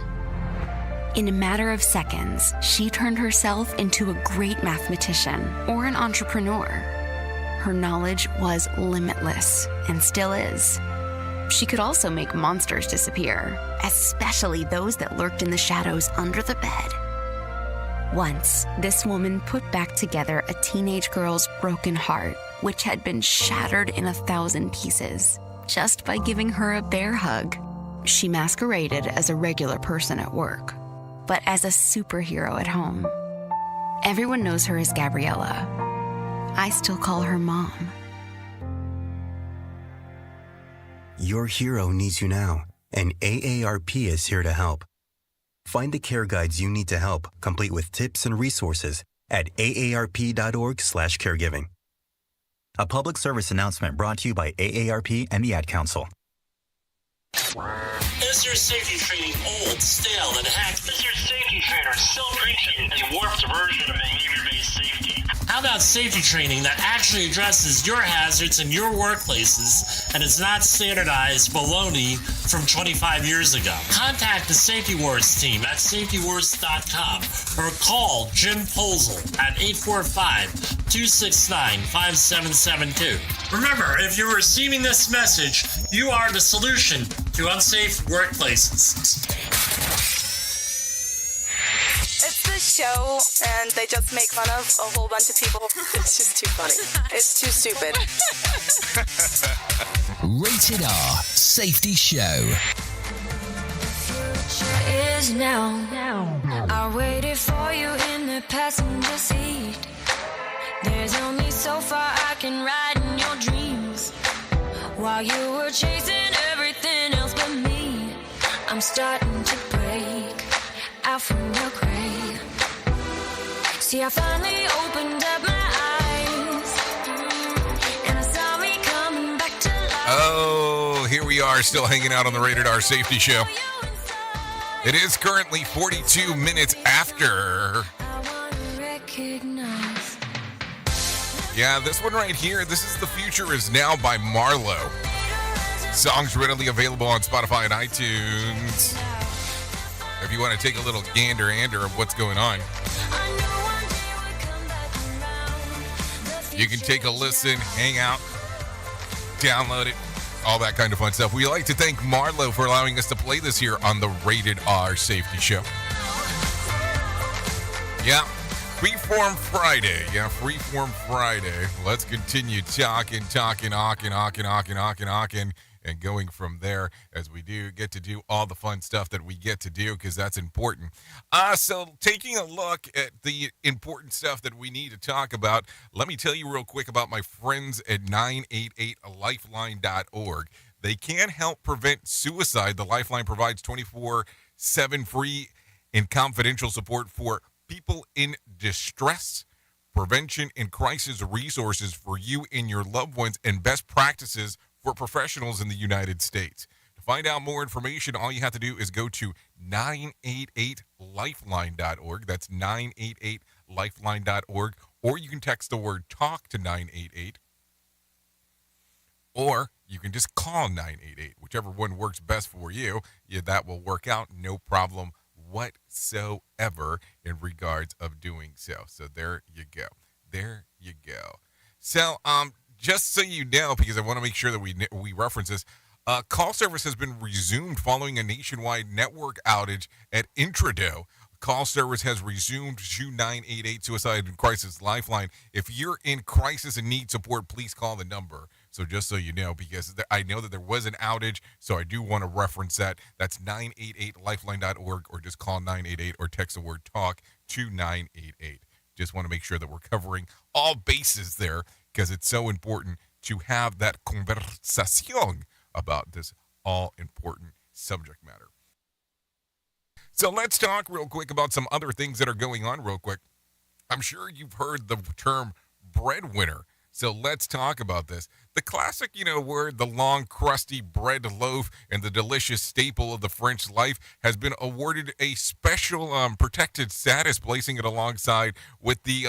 In a matter of seconds, she turned herself into a great mathematician or an entrepreneur. Her knowledge was limitless and still is. She could also make monsters disappear, especially those that lurked in the shadows under the bed. Once, this woman put back together a teenage girl's broken heart, which had been shattered in 1,000 pieces, just by giving her a bear hug. She masqueraded as a regular person at work, but as a superhero at home. Everyone knows her as Gabriella. I still call her Mom. Your hero needs you now, and AARP is here to help. Find the care guides you need to help, complete with tips and resources at aarp.org/caregiving. A public service announcement brought to you by AARP and the Ad Council. Is your safety training old, stale, and hacked? Is your safety trainer still preaching a warped version of behavior-based safety? How about safety training that actually addresses your hazards in your workplaces and is not standardized baloney from 25 years ago? Contact the Safety Wars team at safetywars.com or call Jim Posel at 845-269-5772. Remember, if you're receiving this message, you are the solution to unsafe workplaces. It's the show, and they just make fun of a whole bunch of people. It's just too funny. It's too stupid. Rated R Safety Show. Is now. I waited for you in the passenger seat. There's only so far I can ride in your dreams. While you were chasing everything else but me, I'm starting to break out from your grave. See, I finally opened up my eyes, and I saw me coming back to life. Oh, here we are, still hanging out on the Rated R Safety Show. It is currently 42 minutes after. Yeah, this one right here, This Is the Future Is Now by Marlo. Songs readily available on Spotify and iTunes. If you want to take a little gander of what's going on, you can take a listen, hang out, download it, all that kind of fun stuff. We like to thank Marlo for allowing us to play this here on the Rated R Safety Show. Yeah. Freeform Friday. Freeform Friday. Let's continue talking, and going from there as we do get to do all the fun stuff that we get to do, because that's important. So taking a look at the important stuff that we need to talk about, let me tell you real quick about my friends at 988lifeline.org. They can help prevent suicide. The Lifeline provides 24/7 free and confidential support for people in distress, prevention and crisis resources for you and your loved ones, and best practices for professionals in the United States. To find out more information, all you have to do is go to 988lifeline.org. That's 988lifeline.org. Or you can text the word TALK to 988. Or you can just call 988. Whichever one works best for you, that will work out, no problem whatsoever in regards of doing so. So there you go. So just so you know, because I want to make sure that we reference this, call service has been resumed following a nationwide network outage at Intrado. Call service has resumed to 988 Suicide and Crisis Lifeline. If you're in crisis and need support, please call the number. So just so you know, because I know that there was an outage, so I do want to reference that. That's 988lifeline.org, or just call 988 or text the word TALK to 988. Just want to make sure that we're covering all bases there because it's so important to have that conversación about this all-important subject matter. So let's talk real quick about some other things that are going on real quick. I'm sure you've heard the term breadwinner. So let's talk about this. The classic, word, the long, crusty bread loaf and the delicious staple of the French life has been awarded a special protected status, placing it alongside with the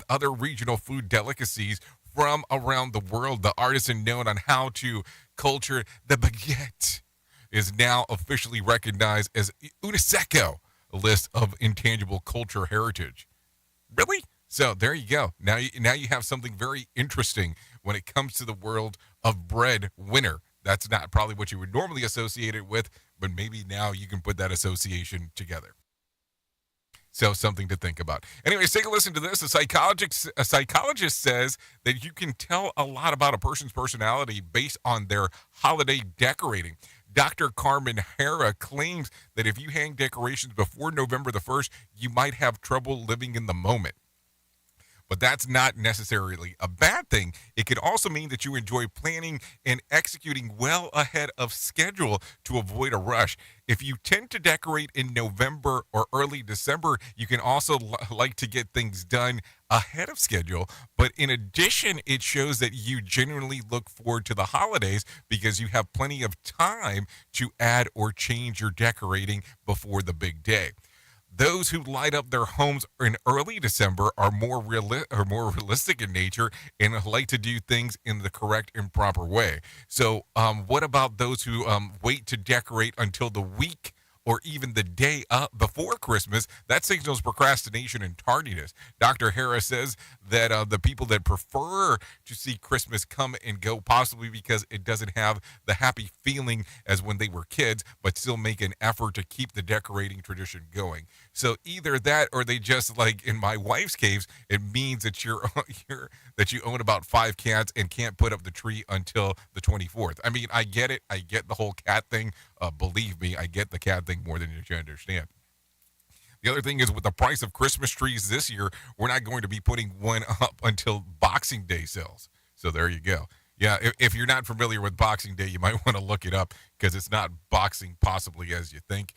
other regional food delicacies from around the world. The artisan known on how to culture the baguette is now officially recognized as UNESCO, a list of intangible culture heritage. Really? So there you go. Now you have something very interesting when it comes to the world of breadwinner. That's not probably what you would normally associate it with, but maybe now you can put that association together. So something to think about. Anyways, take a listen to this. A psychologist says that you can tell a lot about a person's personality based on their holiday decorating. Dr. Carmen Hara claims that if you hang decorations before November the 1st, you might have trouble living in the moment. But that's not necessarily a bad thing. It could also mean that you enjoy planning and executing well ahead of schedule to avoid a rush. If you tend to decorate in November or early December, you can also like to get things done ahead of schedule. But in addition, it shows that you genuinely look forward to the holidays because you have plenty of time to add or change your decorating before the big day. Those who light up their homes in early December are more realistic in nature and like to do things in the correct and proper way. So what about those who wait to decorate until the week or even the day up before Christmas? That signals procrastination and tardiness. Dr. Harris says that the people that prefer to see Christmas come and go, possibly because it doesn't have the happy feeling as when they were kids, but still make an effort to keep the decorating tradition going. So either that, or they just, like in my wife's case, it means that that you own about 5 cats and can't put up the tree until the 24th. I mean, I get it. I get the whole cat thing. Believe me, I get the cat thing more than you understand. The other thing is, with the price of Christmas trees this year, we're not going to be putting one up until Boxing Day sales. So there you go. Yeah, if you're not familiar with Boxing Day, you might want to look it up because it's not boxing possibly as you think.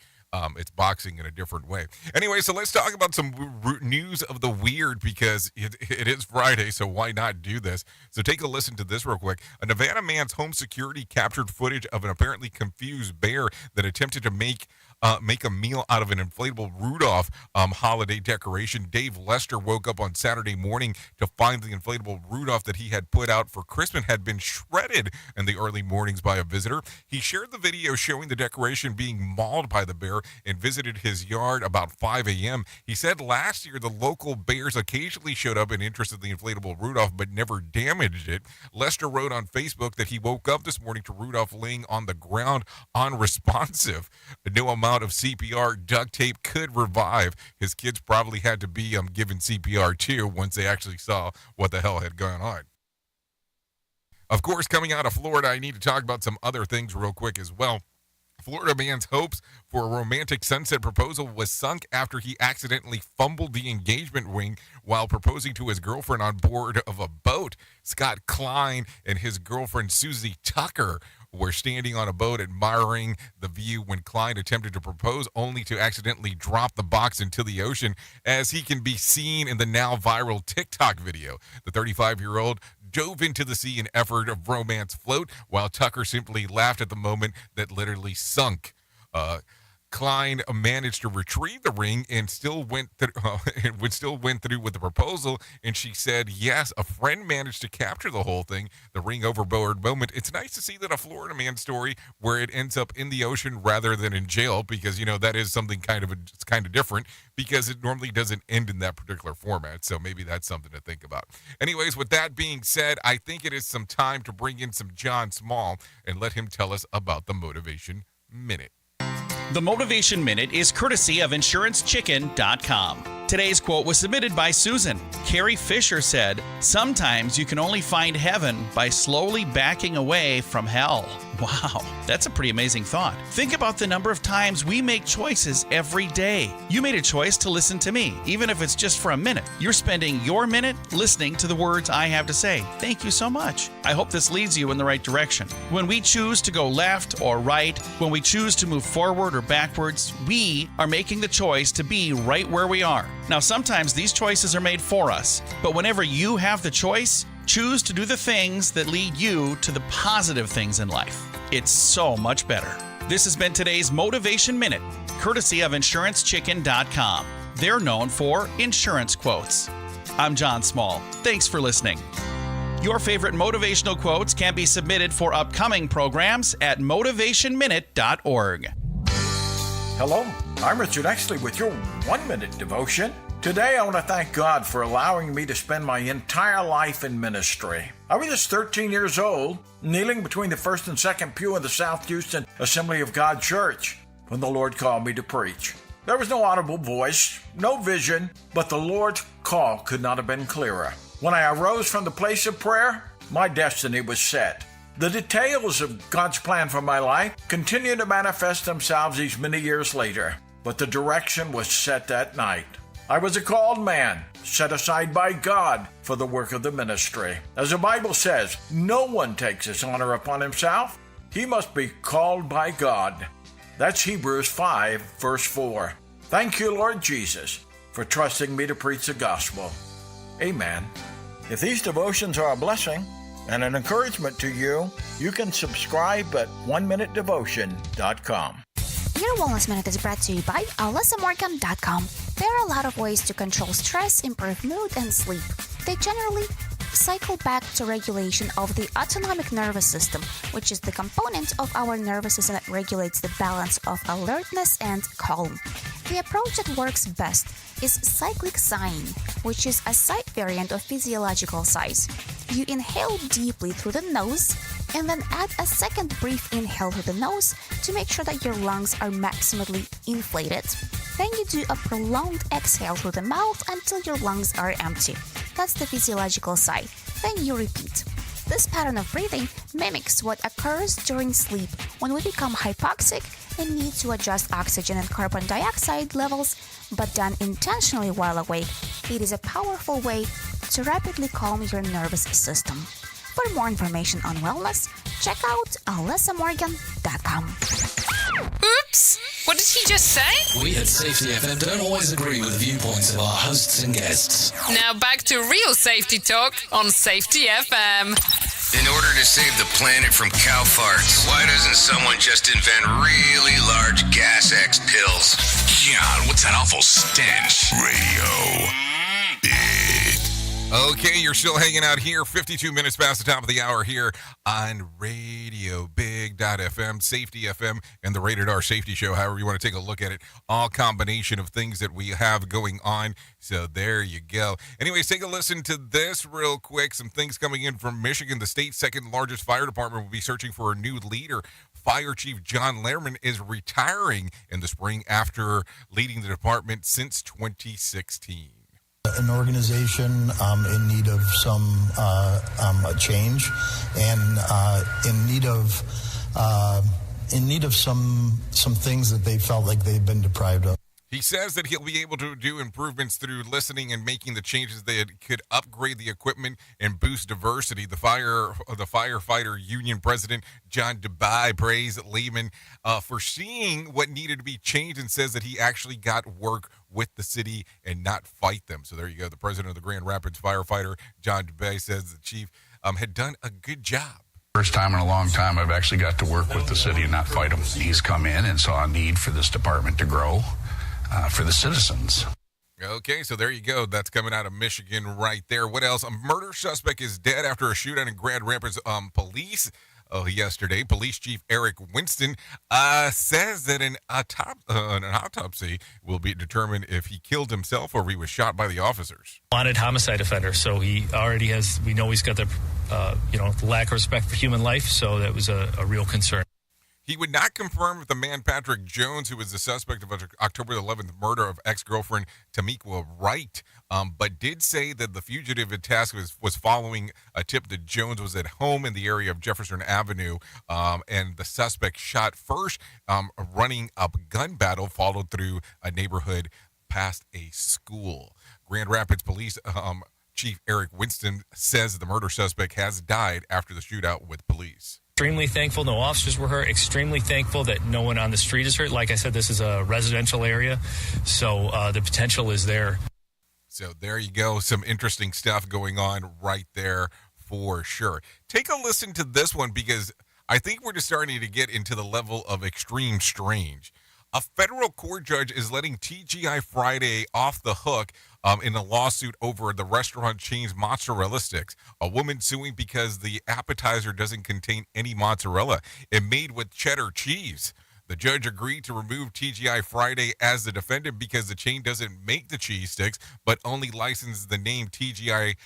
It's boxing in a different way. Anyway, so let's talk about some news of the weird because it is Friday, so why not do this? So take a listen to this real quick. A Nevada man's home security captured footage of an apparently confused bear that attempted to make a meal out of an inflatable Rudolph holiday decoration. Dave Lester woke up on Saturday morning to find the inflatable Rudolph that he had put out for Christmas had been shredded in the early mornings by a visitor. He shared the video showing the decoration being mauled by the bear and visited his yard about 5 a.m. He said last year the local bears occasionally showed up in interest in the inflatable Rudolph but never damaged it. Lester wrote on Facebook that he woke up this morning to Rudolph laying on the ground unresponsive. No amount of CPR duct tape could revive. His kids probably had to be given CPR too once they actually saw what the hell had gone on. Of course, coming out of Florida, I need to talk about some other things real quick as well. Florida man's hopes for a romantic sunset proposal was sunk after he accidentally fumbled the engagement ring while proposing to his girlfriend on board of a boat. Scott Klein and his girlfriend Susie Tucker were standing on a boat admiring the view when Klein attempted to propose, only to accidentally drop the box into the ocean, as he can be seen in the now viral TikTok video. The 35-year-old dove into the sea in effort of romance float, while Tucker simply laughed at the moment that literally sunk. Klein managed to retrieve the ring and still went through with the proposal, and she said, yes, a friend managed to capture the whole thing, the ring overboard moment. It's nice to see that a Florida man story where it ends up in the ocean rather than in jail, because, that is something it's kind of different, because it normally doesn't end in that particular format, so maybe that's something to think about. Anyways, with that being said, I think it is some time to bring in some John Small and let him tell us about the Motivation Minute. The Motivation Minute is courtesy of InsuranceChicken.com. Today's quote was submitted by Susan. Carrie Fisher said, "Sometimes you can only find heaven by slowly backing away from hell." Wow, that's a pretty amazing thought. Think about the number of times we make choices every day. You made a choice to listen to me, even if it's just for a minute. You're spending your minute listening to the words I have to say. Thank you so much. I hope this leads you in the right direction. When we choose to go left or right, when we choose to move forward or backwards, we are making the choice to be right where we are. Now, sometimes these choices are made for us, but whenever you have the choice, choose to do the things that lead you to the positive things in life. It's so much better. This has been today's Motivation Minute, courtesy of InsuranceChicken.com. They're known for insurance quotes. I'm John Small. Thanks for listening. Your favorite motivational quotes can be submitted for upcoming programs at motivationminute.org. Hello, I'm Richard Exley with your 1 Minute Devotion. Today I want to thank God for allowing me to spend my entire life in ministry. I was just 13 years old, kneeling between the first and second pew in the South Houston Assembly of God Church when the Lord called me to preach. There was no audible voice, no vision, but the Lord's call could not have been clearer. When I arose from the place of prayer, my destiny was set. The details of God's plan for my life continue to manifest themselves these many years later, but the direction was set that night. I was a called man, set aside by God for the work of the ministry. As the Bible says, no one takes his honor upon himself. He must be called by God. That's Hebrews 5, verse 4. Thank you, Lord Jesus, for trusting me to preach the gospel. Amen. If these devotions are a blessing and an encouragement to you, you can subscribe at oneminutedevotion.com. Your Wellness Minute is brought to you by AlyssaMorgan.com. There are a lot of ways to control stress, improve mood, and sleep. They generally cycle back to regulation of the autonomic nervous system, which is the component of our nervous system that regulates the balance of alertness and calm. The approach that works best is cyclic sighing, which is a side variant of physiological sighs. You inhale deeply through the nose and then add a second brief inhale through the nose to make sure that your lungs are maximally inflated. Then you do a prolonged exhale through the mouth until your lungs are empty. That's the physiological sigh. Then you repeat. This pattern of breathing mimics what occurs during sleep when we become hypoxic and need to adjust oxygen and carbon dioxide levels, but done intentionally while awake. It is a powerful way to rapidly calm your nervous system. For more information on wellness, check out AlyssaMorgan.com. Oops! What did he just say? We at Safety FM don't always agree with the viewpoints of our hosts and guests. Now back to real safety talk on Safety FM. In order to save the planet from cow farts, why doesn't someone just invent really large Gas X pills? God, what's that awful stench? Radio. Okay, you're still hanging out here, 52 minutes past the top of the hour here on Radio Big.FM, Safety FM, and the Rated R Safety Show, however you want to take a look at it. All combination of things that we have going on. So there you go. Anyways, take a listen to this real quick. Some things coming in from Michigan. The state's second largest fire department will be searching for a new leader. Fire Chief John Lehrman is retiring in the spring after leading the department since 2016. An organization in need of some change and in need of some things that they felt like they've been deprived of. He says that he'll be able to do improvements through listening and making the changes that could upgrade the equipment and boost diversity. The firefighter union president, John DeBye, praised Lehman for seeing what needed to be changed and says that he actually got work with the city and not fight them. So there you go. The president of the Grand Rapids firefighter, John DeBay, says the chief had done a good job. First time in a long time I've actually got to work with the city and not fight them. He's come in and saw a need for this department to grow. For the citizens. Okay, so there you go. That's coming out of Michigan right there. What else? A murder suspect is dead after a shootout in Grand Rapids. Police yesterday, Police Chief Eric Winston says that an autopsy will be determined if he killed himself or if he was shot by the officers. Wanted homicide offender, so he already has. We know he's got the lack of respect for human life, so that was a real concern. He would not confirm if the man Patrick Jones, who was the suspect of October 11th murder of ex-girlfriend Tamika Wright, but did say that the fugitive in task was following a tip that Jones was at home in the area of Jefferson Avenue, and the suspect shot first, running a gun battle followed through a neighborhood past a school. Grand Rapids Police Chief Eric Winston says the murder suspect has died after the shootout with police. Extremely thankful no officers were hurt. Extremely thankful that no one on the street is hurt. Like I said, this is a residential area, so the potential is there. So there you go. Some interesting stuff going on right there for sure. Take a listen to this one because I think we're just starting to get into the level of extreme strange. A federal court judge is letting TGI Friday off the hook in a lawsuit over the restaurant chain's mozzarella sticks. A woman suing because the appetizer doesn't contain any mozzarella. It made with cheddar cheese. The judge agreed to remove TGI Friday as the defendant because the chain doesn't make the cheese sticks, but only licenses the name TGI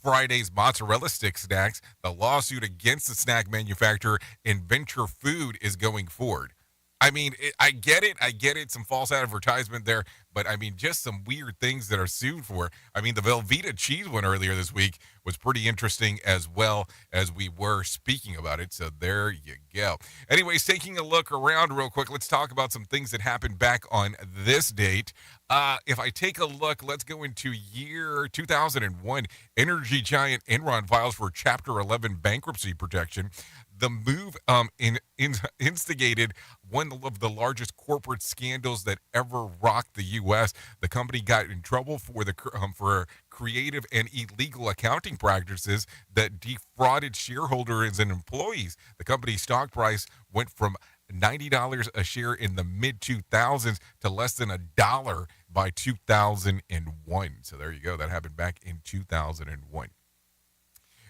Friday's mozzarella stick snacks. The lawsuit against the snack manufacturer Inventure Food is going forward. I mean, I get it, some false advertisement there, but I mean, just some weird things that are sued for. I mean, the Velveeta cheese one earlier this week was pretty interesting as well as we were speaking about it, so there you go. Anyways, taking a look around real quick, let's talk about some things that happened back on this date. If I take a look, let's go into year 2001. Energy giant Enron files for Chapter 11 bankruptcy protection. The move instigated one of the largest corporate scandals that ever rocked the U.S. The company got in trouble for creative and illegal accounting practices that defrauded shareholders and employees. The company's stock price went from $90 a share in the mid-2000s to less than $1 by 2001. So there you go. That happened back in 2001.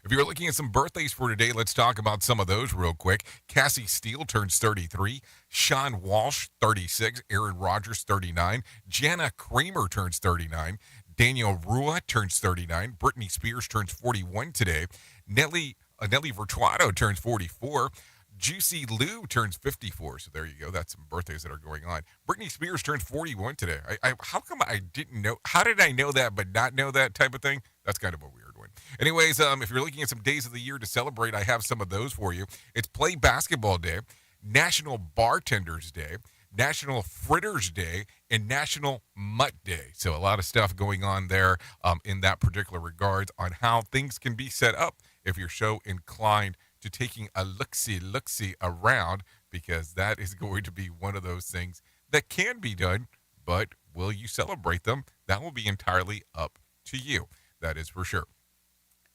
If you're looking at some birthdays for today, let's talk about some of those real quick. Cassie Steele turns 33. Sean Walsh, 36. Aaron Rodgers, 39. Jana Kramer turns 39. Daniel Rua turns 39. Britney Spears turns 41 today. Nelly Furtado turns 44. Juicy Lou turns 54. So there you go. That's some birthdays that are going on. Britney Spears turns 41 today. How come I didn't know? How did I know that but not know that type of thing? That's kind of a weird one. Anyways, if you're looking at some days of the year to celebrate, I have some of those for you. It's Play Basketball Day, National Bartenders Day, National Fritters Day, and National Mutt Day. So a lot of stuff going on there in that particular regards on how things can be set up if you're so inclined to taking a look-see around, because that is going to be one of those things that can be done, but will you celebrate them? That will be entirely up to you. That is for sure.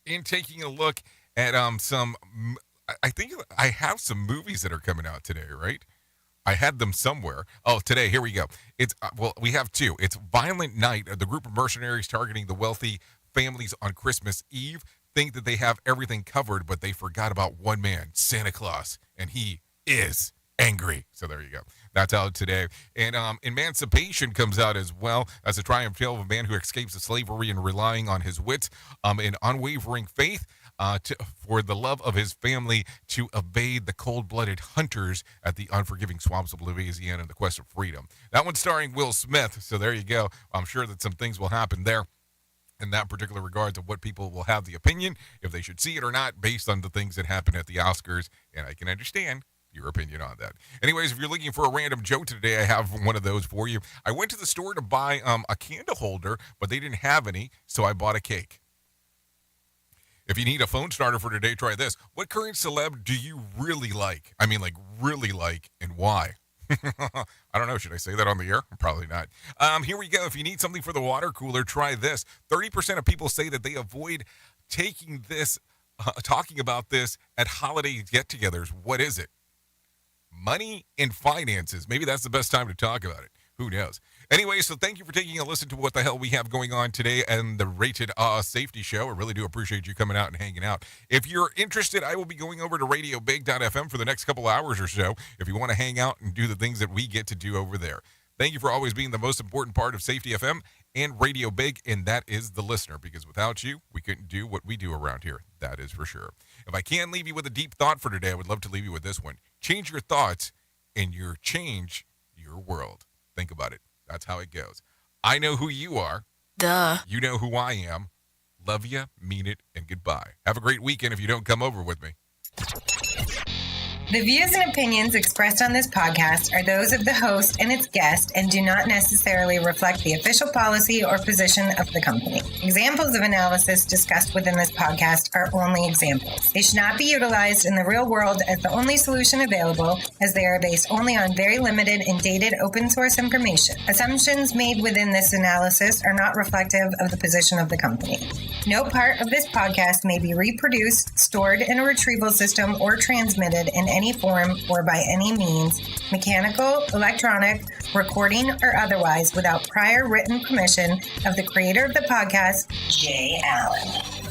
In taking a look at I think I have some movies that are coming out today, right? I had them somewhere. Oh, today, here we go. It's we have two. It's Violent Night, the group of mercenaries targeting the wealthy families on Christmas Eve think that they have everything covered, but they forgot about one man, Santa Claus, and he is angry. So there you go. That's out today. And Emancipation comes out as well. That's a triumph tale of a man who escapes slavery and relying on his wits and unwavering faith for the love of his family to evade the cold-blooded hunters at the unforgiving swamps of Louisiana in the quest of freedom. That one's starring Will Smith. So there you go. I'm sure that some things will happen there in that particular regards of what people will have the opinion, if they should see it or not, based on the things that happen at the Oscars. And I can understand your opinion on that. Anyways, if you're looking for a random joke today, I have one of those for you. I went to the store to buy a candle holder, but they didn't have any, so I bought a cake. If you need a phone starter for today, try this. What current celeb do you really like? I mean, like, really like, and why? I don't know. Should I say that on the air? Probably not. Here we go. If you need something for the water cooler, try this. 30% of people say that they avoid talking about this at holiday get-togethers. What is it? Money and finances. Maybe that's the best time to talk about it. Who knows? Anyway, so thank you for taking a listen to what the hell we have going on today and the Rated Safety Show. I really do appreciate you coming out and hanging out. If you're interested, I will be going over to RadioBig.fm for the next couple hours or so if you want to hang out and do the things that we get to do over there. Thank you for always being the most important part of Safety FM and radio big, and that is the listener, because without you, we couldn't do what we do around here. That is for sure. If I can leave you with a deep thought for today, I would love to leave you with this one. Change your thoughts, and you change your world. Think about it. That's how it goes. I know who you are. Duh. You know who I am. Love you, mean it, and goodbye. Have a great weekend if you don't come over with me. The views and opinions expressed on this podcast are those of the host and its guest and do not necessarily reflect the official policy or position of the company. Examples of analysis discussed within this podcast are only examples. They should not be utilized in the real world as the only solution available, as they are based only on very limited and dated open source information. Assumptions made within this analysis are not reflective of the position of the company. No part of this podcast may be reproduced, stored in a retrieval system, or transmitted in any form or by any means, mechanical, electronic, recording, or otherwise, without prior written permission of the creator of the podcast, Jay Allen.